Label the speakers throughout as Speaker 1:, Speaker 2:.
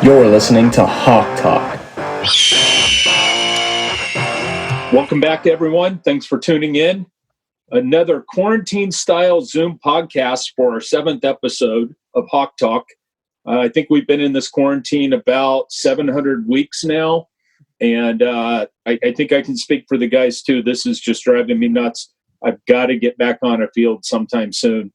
Speaker 1: You're listening to Hawk Talk.
Speaker 2: Welcome back, everyone. Thanks for tuning in. Another quarantine-style Zoom podcast for our 7th episode of Hawk Talk. I think we've been in this quarantine about 700 weeks now, and I think I can speak for the guys, too. This is just driving me nuts. I've got to get back on a field sometime soon.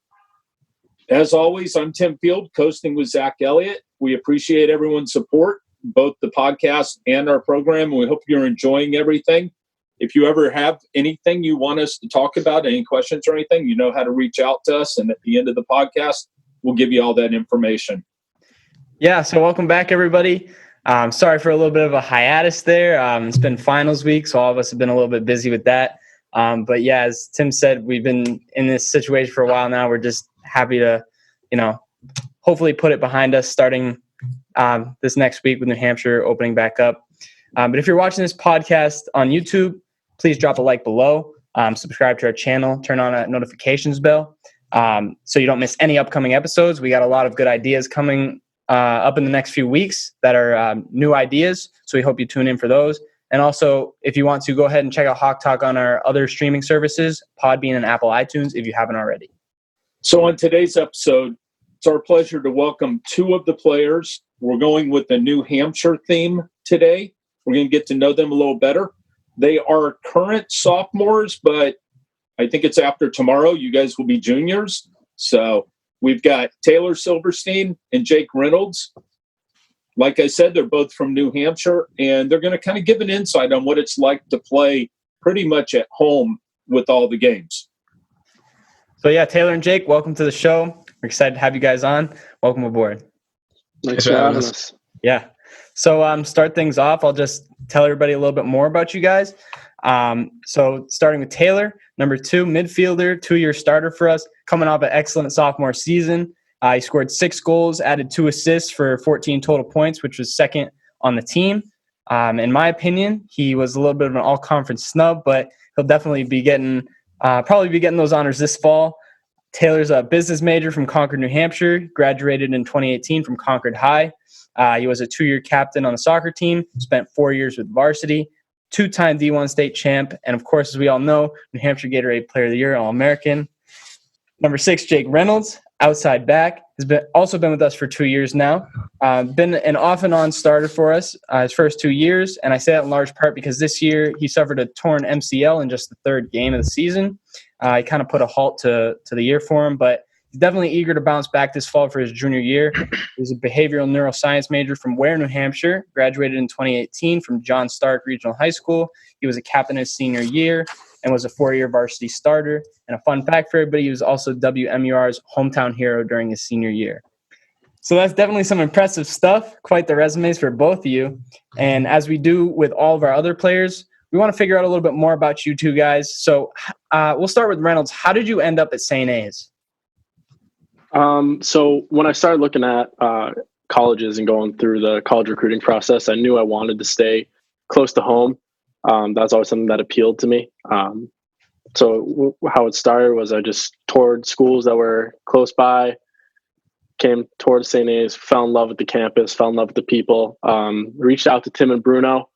Speaker 2: As always, I'm Tim Field, coasting with Zach Elliot. We appreciate everyone's support, both the podcast and our program, and we hope you're enjoying everything. If you ever have anything you want us to talk about, any questions or anything, you know how to reach out to us, and at the end of the podcast, we'll give you all that information.
Speaker 3: Yeah, so welcome back, everybody. Sorry for a little bit of a hiatus there. It's been finals week, so all of us have been a little bit busy with that. But yeah, as Tim said, we've been in this situation for a while now. We're just happy to, hopefully put it behind us starting this next week with New Hampshire opening back up. But if you're watching this podcast on YouTube, please drop a like below, subscribe to our channel, turn on a notifications bell so you don't miss any upcoming episodes. We got a lot of good ideas coming up in the next few weeks that are new ideas, so we hope you tune in for those. And also, if you want to, go ahead and check out Hawk Talk on our other streaming services, Podbean and Apple iTunes, if you haven't already.
Speaker 2: So on today's episode, it's our pleasure to welcome two of the players. We're going with the New Hampshire theme today. We're going to get to know them a little better. They are current sophomores, but I think it's after tomorrow. You guys will be juniors. So we've got Taylor Silverstein and Jake Reynolds. Like I said, they're both from New Hampshire, and they're going to kind of give an insight on what it's like to play pretty much at home with all the games.
Speaker 3: So yeah, Taylor and Jake, welcome to the show. We're excited to have you guys on. Welcome aboard.
Speaker 4: Thanks for having us.
Speaker 3: Yeah. So start things off. I'll just tell everybody a little bit more about you guys. So starting with Taylor, number 2, midfielder, 2-year starter for us, coming off an excellent sophomore season. He scored 6 goals, added 2 assists for 14 total points, which was second on the team. In my opinion, he was a little bit of an all-conference snub, but he'll definitely be probably be getting those honors this fall. Taylor's a business major from Concord, New Hampshire, graduated in 2018 from Concord High. He was a 2-year captain on the soccer team, spent 4 years with varsity, 2-time D1 state champ, and of course, as we all know, New Hampshire Gatorade Player of the Year, All-American. Number 6, Jake Reynolds, outside back, has also been with us for 2 years now. Been an off and on starter for us his first 2 years, and I say that in large part because this year he suffered a torn MCL in just the 3rd game of the season. He kind of put a halt to the year for him, but he's definitely eager to bounce back this fall for his junior year. He's a behavioral neuroscience major from Ware, New Hampshire, graduated in 2018 from John Stark Regional High School. He was a captain his senior year and was a 4-year varsity starter. And a fun fact for everybody, he was also WMUR's hometown hero during his senior year. So that's definitely some impressive stuff, quite the resumes for both of you. And as we do with all of our other players, we want to figure out a little bit more about you two guys. So we'll start with Reynolds. How did you end up at St. A's?
Speaker 4: So when I started looking at colleges and going through the college recruiting process, I knew I wanted to stay close to home. That's always something that appealed to me. So how it started was I just toured schools that were close by, came towards St. A's, fell in love with the campus, fell in love with the people, reached out to Tim and Bruno,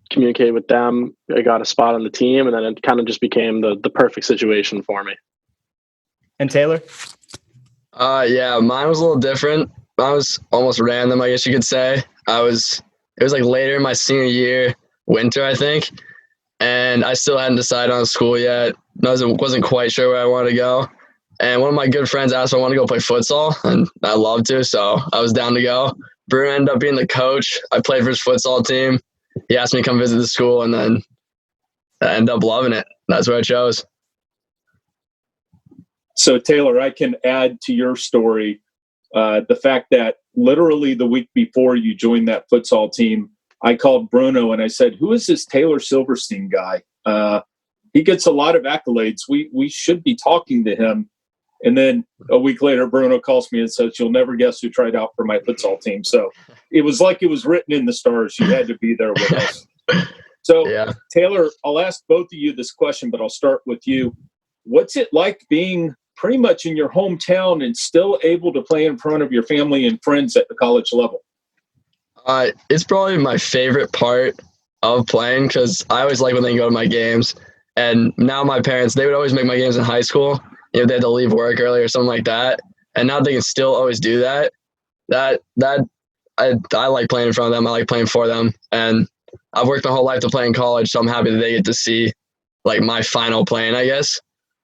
Speaker 4: communicated with them. I got a spot on the team, and then it kind of just became the perfect situation for me.
Speaker 3: And Taylor?
Speaker 5: Yeah, mine was a little different. Mine was almost random, I guess you could say. It was like later in my senior year, winter, I think. And I still hadn't decided on school yet. Wasn't quite sure where I wanted to go. And one of my good friends asked if I wanted to go play futsal, and I loved to, so I was down to go. Bruno ended up being the coach. I played for his futsal team. He asked me to come visit the school, and then I ended up loving it. That's what I chose.
Speaker 2: So, Taylor, I can add to your story the fact that literally the week before you joined that futsal team, I called Bruno and I said, "Who is this Taylor Silverstein guy? He gets a lot of accolades. We should be talking to him." And then a week later, Bruno calls me and says, "You'll never guess who tried out for my futsal team." So it was like it was written in the stars. You had to be there with us. So, yeah. Taylor, I'll ask both of you this question, but I'll start with you. What's it like being pretty much in your hometown and still able to play in front of your family and friends at the college level?
Speaker 5: It's probably my favorite part of playing because I always like when they go to my games. And now my parents, they would always make my games in high school. They had to leave work early or something like that. And now they can still always do that. I like playing in front of them. I like playing for them. And I've worked my whole life to play in college, so I'm happy that they get to see like my final playing, I guess.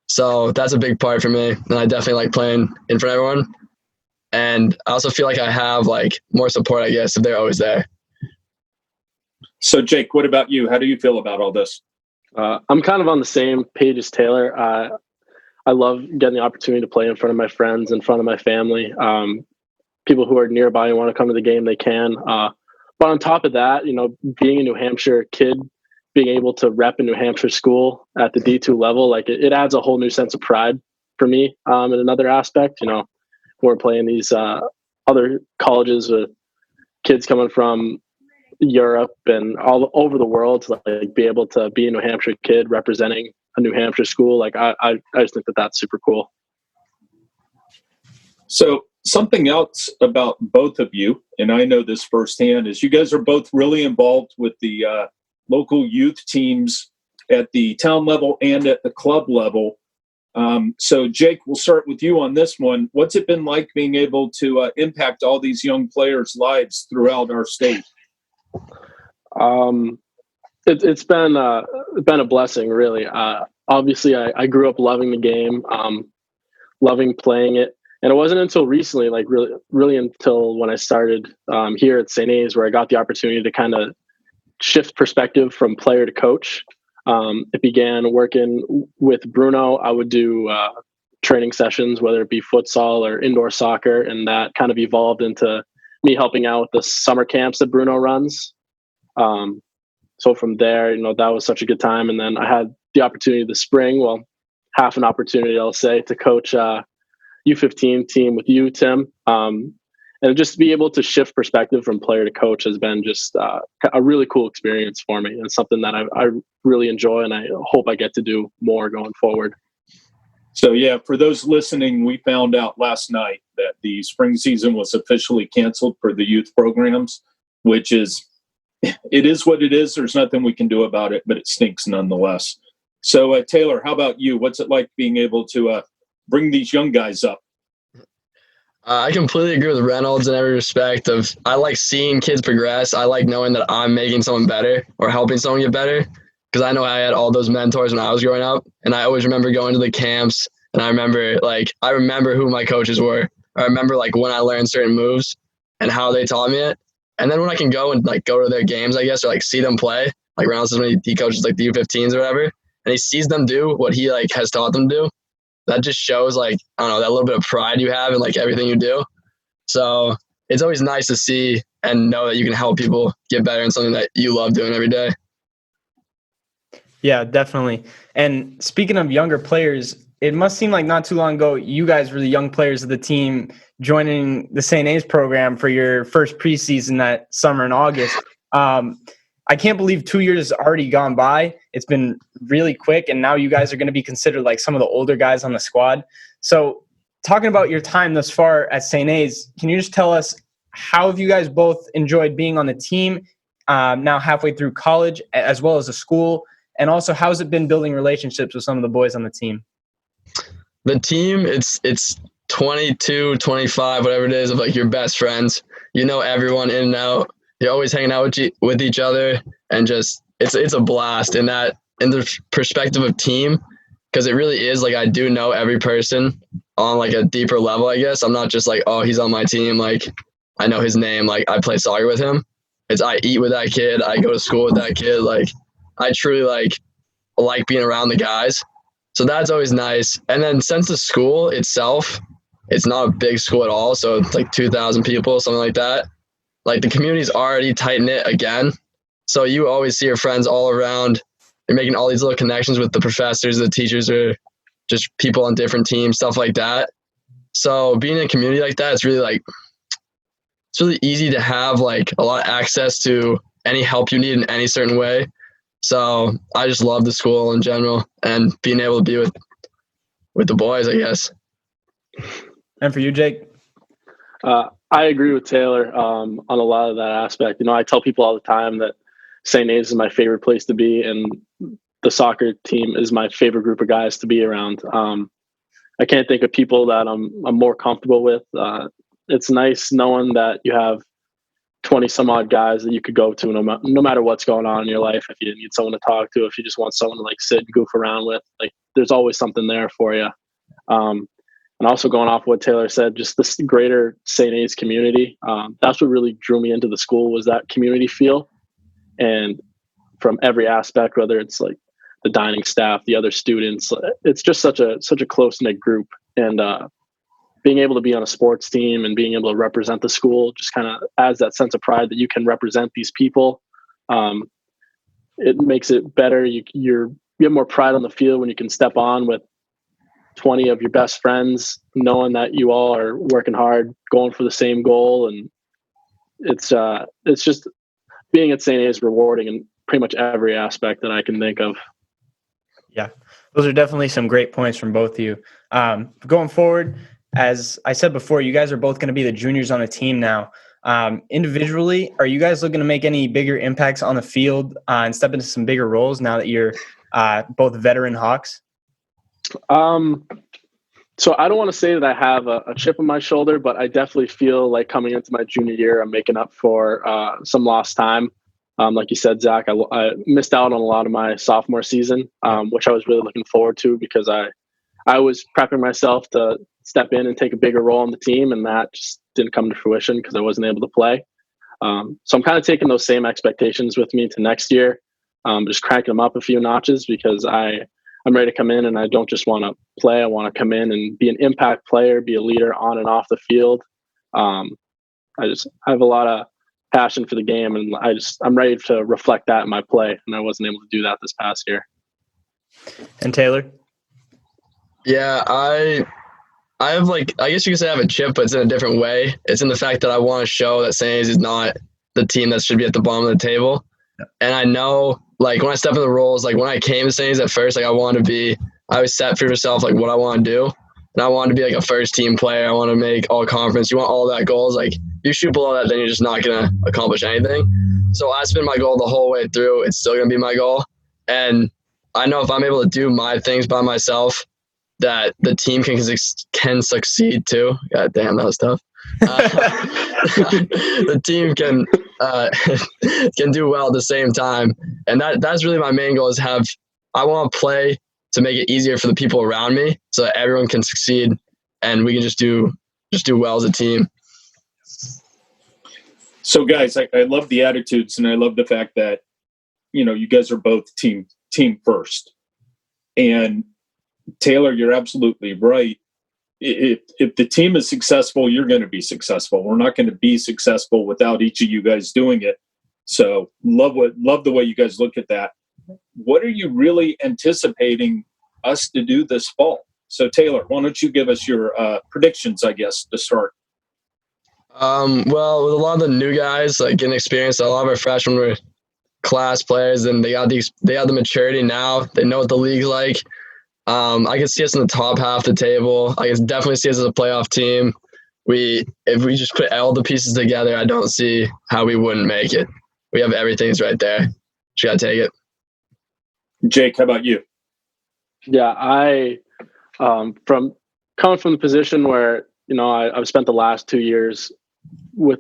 Speaker 5: So that's a big part for me. And I definitely like playing in front of everyone. And I also feel like I have like more support, I guess, if they're always there.
Speaker 2: So Jake, what about you? How do you feel about all this?
Speaker 4: I'm kind of on the same page as Taylor. I love getting the opportunity to play in front of my friends, in front of my family. People who are nearby and want to come to the game, they can. But on top of that, being a New Hampshire kid, being able to rep a New Hampshire school at the D2 level, like it adds a whole new sense of pride for me. In another aspect, we're playing these other colleges with kids coming from Europe and all over the world to like be able to be a New Hampshire kid representing a New Hampshire school. Like I just think that that's super cool.
Speaker 2: So something else about both of you, and I know this firsthand, is you guys are both really involved with the local youth teams at the town level and at the club level. So Jake, we'll start with you on this one. What's it been like being able to impact all these young players' lives throughout our state?
Speaker 4: It's been a blessing, really. Obviously, I grew up loving the game, loving playing it, and it wasn't until recently, like really until when I started here at St. A's, where I got the opportunity to kind of shift perspective from player to coach. It began working with Bruno. I would do training sessions, whether it be futsal or indoor soccer, and that kind of evolved into me helping out with the summer camps that Bruno runs. So from there, that was such a good time. And then I had the opportunity this spring, half an opportunity, I'll say, to coach U15 team with you, Tim. And just to be able to shift perspective from player to coach has been just a really cool experience for me, and something that I really enjoy, and I hope I get to do more going forward.
Speaker 2: So yeah, for those listening, we found out last night that the spring season was officially canceled for the youth programs, which is, it is what it is. There's nothing we can do about it, but it stinks nonetheless. So Taylor, how about you? What's it like being able to bring these young guys up?
Speaker 5: I completely agree with Reynolds in every respect of I like seeing kids progress. I like knowing that I'm making someone better or helping someone get better, because I know I had all those mentors when I was growing up, and I always remember going to the camps, and I remember who my coaches were. I remember like when I learned certain moves and how they taught me it. And then when I can go and like go to their games, I guess, or like see them play, like Reynolds is when he coaches like the U15s or whatever, and he sees them do what he like has taught them to do. That just shows like, I don't know, that little bit of pride you have in like everything you do. So it's always nice to see and know that you can help people get better in something that you love doing every day.
Speaker 3: Yeah, definitely. And speaking of younger players, it must seem like not too long ago, you guys were the young players of the team joining the St. A's program for your first preseason that summer in August. I can't believe 2 years has already gone by. It's been really quick, and now you guys are going to be considered like some of the older guys on the squad. So talking about your time thus far at St. A's, can you just tell us how have you guys both enjoyed being on the team now halfway through college as well as the school? And also, how's it been building relationships with some of the boys on the team?
Speaker 5: The team, it's 22, 25, whatever it is, of like your best friends. You know everyone in and out. You're always hanging out with each other, and just it's a blast in the perspective of team, because it really is like I do know every person on like a deeper level, I guess. I'm not just like, oh, he's on my team, like I know his name, like I play soccer with him. It's I eat with that kid, I go to school with that kid, like I truly like being around the guys. So that's always nice. And then since the school itself, it's not a big school at all, so it's like 2,000 people, something like that. Like the community's already tight-knit again. So you always see your friends all around. You're making all these little connections with the professors, the teachers, or just people on different teams, stuff like that. So being in a community like that, it's really easy to have like a lot of access to any help you need in any certain way. So I just love the school in general and being able to be with the boys, I guess.
Speaker 3: And for you, Jake?
Speaker 4: I agree with Taylor on a lot of that aspect. You know, I tell people all the time that St. A's is my favorite place to be, and the soccer team is my favorite group of guys to be around. I can't think of people that I'm more comfortable with. It's nice knowing that you have 20 some odd guys that you could go to no matter what's going on in your life. If you need someone to talk to, if you just want someone to like sit and goof around with, like there's always something there for you. And also going off what Taylor said, just this greater St. A's community. That's what really drew me into the school, was that community feel. And from every aspect, whether it's like the dining staff, the other students, it's just such a close-knit group. And being able to be on a sports team and being able to represent the school just kind of adds that sense of pride that you can represent these people. It makes it better. You get more pride on the field when you can step on with 20 of your best friends, knowing that you all are working hard, going for the same goal. And it's just being at St. A is rewarding in pretty much every aspect that I can think of.
Speaker 3: Yeah, those are definitely some great points from both of you. Going forward, as I said before, you guys are both going to be the juniors on a team now. Individually, are you guys looking to make any bigger impacts on the field and step into some bigger roles now that you're both veteran Hawks?
Speaker 4: So I don't want to say that I have a chip on my shoulder, but I definitely feel like coming into my junior year, I'm making up for some lost time. Like you said, Zach, I missed out on a lot of my sophomore season, which I was really looking forward to because I was prepping myself to step in and take a bigger role on the team, and that just didn't come to fruition because I wasn't able to play. So I'm kind of taking those same expectations with me to next year, just cranking them up a few notches because I'm ready to come in and I don't just want to play. I want to come in and be an impact player, be a leader on and off the field. I have a lot of passion for the game, and I'm ready to reflect that in my play. And I wasn't able to do that this past year.
Speaker 3: And Taylor?
Speaker 5: Yeah, I have I guess you could say I have a chip, but it's in a different way. It's in the fact that I want to show that St. A's is not the team that should be at the bottom of the table. And I know, when I step in the roles, when I came to St. A's at first, I was set for myself, what I want to do. And I wanted to be a first team player. I want to make all conference. You want all that goals. You shoot below that, then you're just not going to accomplish anything. So that's been my goal the whole way through. It's still going to be my goal. And I know if I'm able to do my things by myself, that the team can succeed too. God damn, that was tough. The team can do well at the same time, and that's really my main goal. I want to play to make it easier for the people around me, so that everyone can succeed, and we can just do well as a team.
Speaker 2: So, guys, I love the attitudes, and I love the fact that you guys are both team first. And Taylor, you're absolutely right. If the team is successful, you're going to be successful. We're not going to be successful without each of you guys doing it. So love the way you guys look at that. What are you really anticipating us to do this fall? So Taylor, why don't you give us your predictions, I guess, to start?
Speaker 5: Well, with a lot of the new guys getting experience, a lot of our freshmen were class players, and they have the maturity now. They know what the league's like. I can see us in the top half of the table. I can definitely see us as a playoff team. If we just put all the pieces together, I don't see how we wouldn't make it. We have everything's right there. Just gotta take it.
Speaker 2: Jake, how about you?
Speaker 4: Yeah, I coming from the position where I've spent the last 2 years with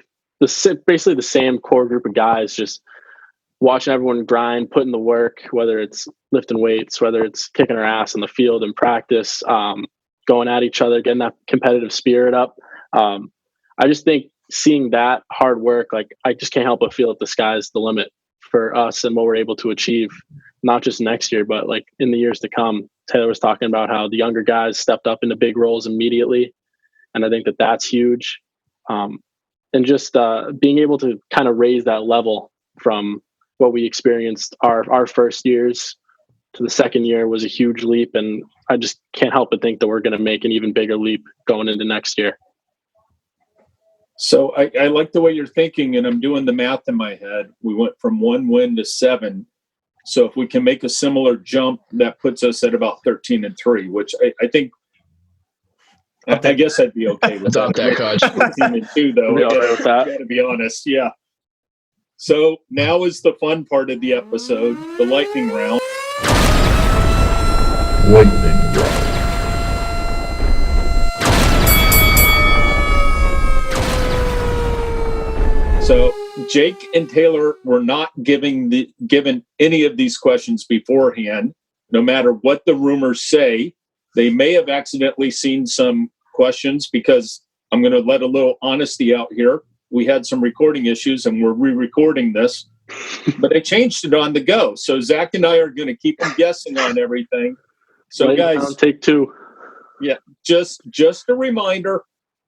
Speaker 4: basically the same core group of guys, just watching everyone grind, putting the work, whether it's lifting weights, whether it's kicking our ass in the field in practice, going at each other, getting that competitive spirit up. I just think seeing that hard work, I just can't help but feel that the sky's the limit for us and what we're able to achieve, not just next year, but in the years to come. Taylor was talking about how the younger guys stepped up into big roles immediately. And I think that that's huge. And just being able to kind of raise that level from what we experienced our first years to the second year was a huge leap. And I just can't help but think that we're going to make an even bigger leap going into next year.
Speaker 2: So I like the way you're thinking, and I'm doing the math in my head. We went from 1 win to 7. So if we can make a similar jump, that puts us at about 13-3, which I think I guess I'd be okay with
Speaker 5: Adopt that, coach.
Speaker 2: Team in 2, though.
Speaker 4: Be all right with that.
Speaker 2: Got to be honest, yeah. So now is the fun part of the episode, the lightning round. So Jake and Taylor were not given any of these questions beforehand. No matter what the rumors say, they may have accidentally seen some questions, because I'm going to let a little honesty out here. We had some recording issues and we're re-recording this, but I changed it on the go. So Zach and I are going to keep them guessing on everything. So guys,
Speaker 4: take 2.
Speaker 2: Yeah, just a reminder,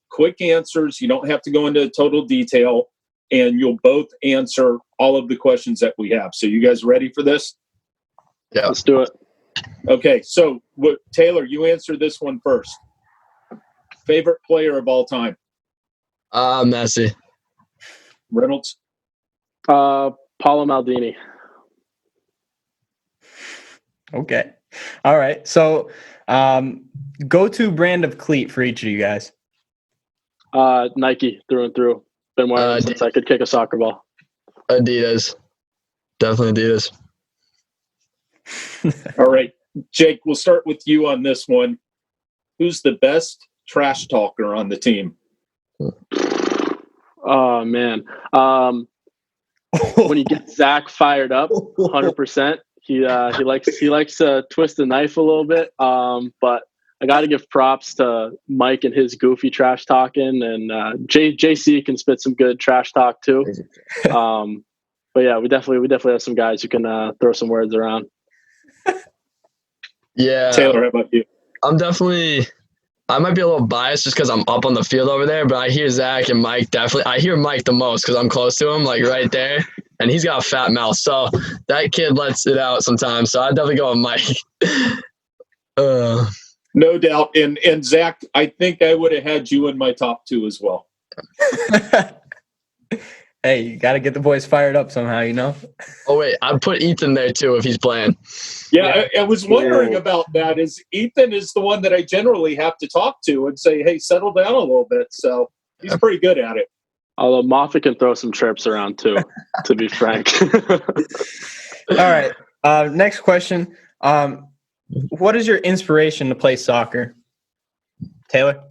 Speaker 2: quick answers. You don't have to go into total detail, and you'll both answer all of the questions that we have. So you guys ready for this?
Speaker 5: Yeah,
Speaker 4: Let's do it.
Speaker 2: Okay, so Taylor, you answer this one first. Favorite player of all time?
Speaker 5: Messi.
Speaker 2: Reynolds?
Speaker 4: Paulo Maldini.
Speaker 3: Okay. All right. So, go-to brand of cleat for each of you guys.
Speaker 4: Nike through and through. Been wearing since I could kick a soccer ball.
Speaker 5: Adidas. Definitely Adidas.
Speaker 2: All right, Jake, we'll start with you on this one. Who's the best trash talker on the team?
Speaker 4: Oh, man. When you get Zach fired up, 100%. He likes to twist the knife a little bit. But I got to give props to Mike and his goofy trash talking, and JC can spit some good trash talk too. But yeah, we definitely have some guys who can throw some words around.
Speaker 5: Yeah.
Speaker 2: Taylor, how about you?
Speaker 5: I might be a little biased just because I'm up on the field over there, but I hear Zach and Mike definitely. I hear Mike the most because I'm close to him, like right there, and he's got a fat mouth. So that kid lets it out sometimes. So I'd definitely go with Mike.
Speaker 2: No doubt. And Zach, I think I would have had you in my top 2 as well.
Speaker 3: Hey, you got to get the boys fired up somehow, you know?
Speaker 5: Oh, wait. I'd put Ethan there, too, if he's playing.
Speaker 2: Yeah, I was wondering about that. Ethan is the one that I generally have to talk to and say, hey, settle down a little bit. So he's pretty good at it.
Speaker 4: Although Moffat can throw some chirps around, too, to be frank.
Speaker 3: All right. Next question. What is your inspiration to play soccer? Taylor?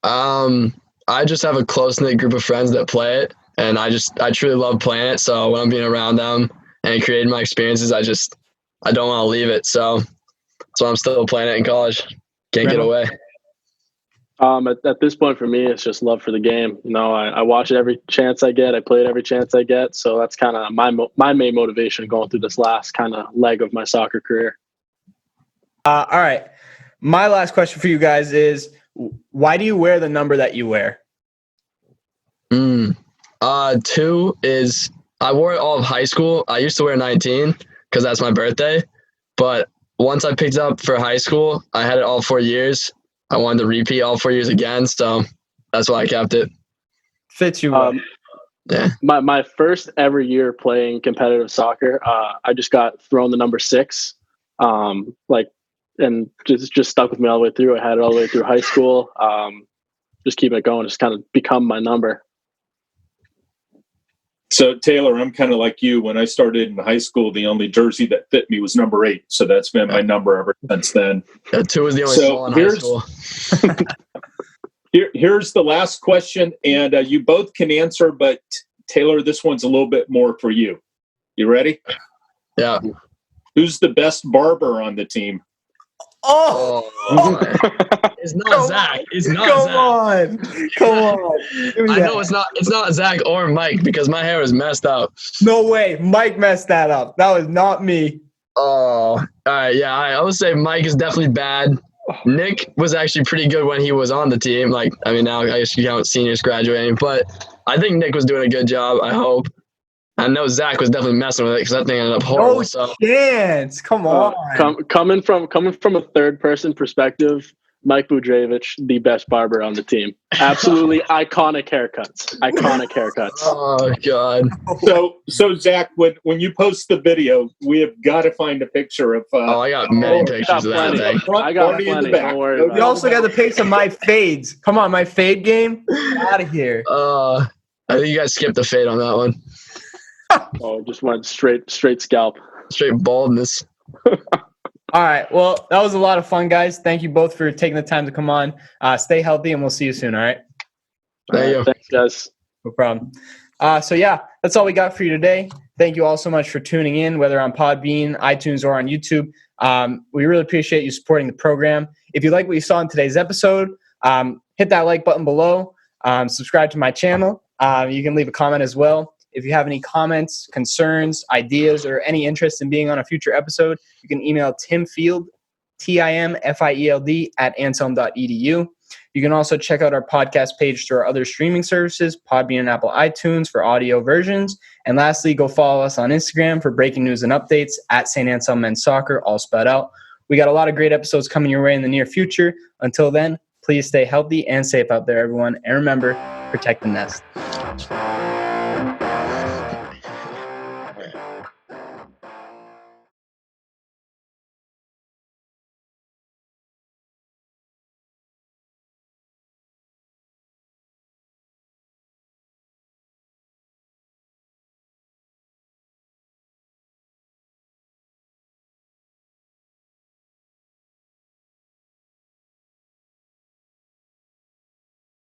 Speaker 5: I just have a close-knit group of friends that play it. And I truly love playing it. So when I'm being around them and creating my experiences, I don't want to leave it. So that's why I'm still playing it in college. Can't get away.
Speaker 4: At this point for me, it's just love for the game. You know, I watch it every chance I get. I play it every chance I get. So that's kind of my main motivation going through this last kind of leg of my soccer career.
Speaker 3: All right. My last question for you guys is, why do you wear the number that you wear?
Speaker 5: 2 is I wore it all of high school. I used to wear 19 because that's my birthday. But once I picked it up for high school, I had it all 4 years. I wanted to repeat all 4 years again, so that's why I kept it.
Speaker 3: Fits you well.
Speaker 5: Yeah.
Speaker 4: My first ever year playing competitive soccer, I just got thrown the number 6, and just stuck with me all the way through. I had it all the way through high school. Just keep it going. Just kind of become my number.
Speaker 2: So, Taylor, I'm kind of like you. When I started in high school, the only jersey that fit me was number 8. So that's been my number ever since then.
Speaker 5: Yeah, 2 was the only small in high school.
Speaker 2: Here's the last question, and you both can answer, but Taylor, this one's a little bit more for you. You ready?
Speaker 5: Yeah.
Speaker 2: Who's the best barber on the team?
Speaker 3: Oh,
Speaker 5: it's not Zach. It's not Zach.
Speaker 3: Come on.
Speaker 5: I know it's not Zach or Mike because my hair is messed up.
Speaker 3: No way. Mike messed that up. That was not me.
Speaker 5: Oh, all right. Yeah, I would say Mike is definitely bad. Nick was actually pretty good when he was on the team. Now I guess you count seniors graduating, but I think Nick was doing a good job. I hope. I know Zach was definitely messing with it because that thing ended up horrible.
Speaker 3: No chance. Come on.
Speaker 4: Coming from a third person perspective, Mike Budrevich, the best barber on the team. Absolutely iconic haircuts. Iconic haircuts.
Speaker 5: Oh God.
Speaker 2: So Zach, when you post the video, we have got to find a picture of.
Speaker 5: I got many pictures of that thing.
Speaker 4: I got plenty. Don't worry about
Speaker 3: You
Speaker 4: it.
Speaker 3: also got the pics of my fades. Come on, my fade game. Out of here.
Speaker 5: I think you guys skipped the fade on that one.
Speaker 4: Oh, just went straight scalp.
Speaker 5: Straight baldness.
Speaker 3: All right. Well, that was a lot of fun, guys. Thank you both for taking the time to come on. Stay healthy, and we'll see you soon. All right.
Speaker 5: Thank you.
Speaker 4: Thanks, guys.
Speaker 3: No problem. So yeah, that's all we got for you today. Thank you all so much for tuning in, whether on Podbean, iTunes, or on YouTube. We really appreciate you supporting the program. If you like what you saw in today's episode, hit that like button below. Subscribe to my channel. You can leave a comment as well. If you have any comments, concerns, ideas, or any interest in being on a future episode, you can email timfield, TIMFIELD, @anselm.edu. You can also check out our podcast page through our other streaming services, Podbean and Apple iTunes for audio versions. And lastly, go follow us on Instagram for breaking news and updates at St. Anselm Men's Soccer, all spelled out. We got a lot of great episodes coming your way in the near future. Until then, please stay healthy and safe out there, everyone. And remember, protect the nest.